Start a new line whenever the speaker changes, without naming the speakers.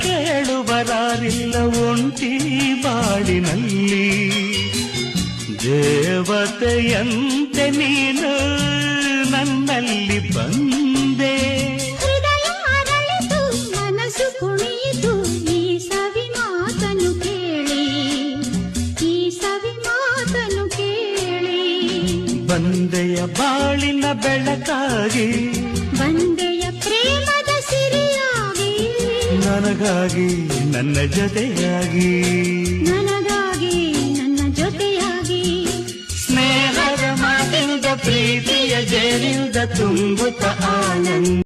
ಕೇಳುವರಾರಿಲ್ಲ ಒಂಟಿ ಬಾಳಿನಲ್ಲಿ ದೇವತೆಯಂತೆ ನೀನು ನನ್ನಲ್ಲಿ ಬಂದೆ
ಹೃದಯ ಅರಳಿತು ಮನಸ್ಸು ಕುಣಿಯಿತು ಈ ಸವಿ ಮಾತನ್ನು ಕೇಳಿ ಈ ಸವಿ ಮಾತನ್ನು ಕೇಳಿ
ಬಂದೆಯ ಬಾಳಿನ ಬೆಳಕಾಗಿ
ಬಂದೆಯ ಪ್ರೇಮದ ಸಿರಿಯಾಗಿ
ನನಗಾಗಿ ನನ್ನ ಜೊತೆಯಾಗಿ
ನನಗಾಗಿ ನನ್ನ ಜೊತೆಯಾಗಿ
ಸ್ನೇಹದ ಮಾತಿಂದ ಪ್ರೀತಿಯ ಜೇನಿಂದ ತುಂಬುತ್ತ ಆನಂದ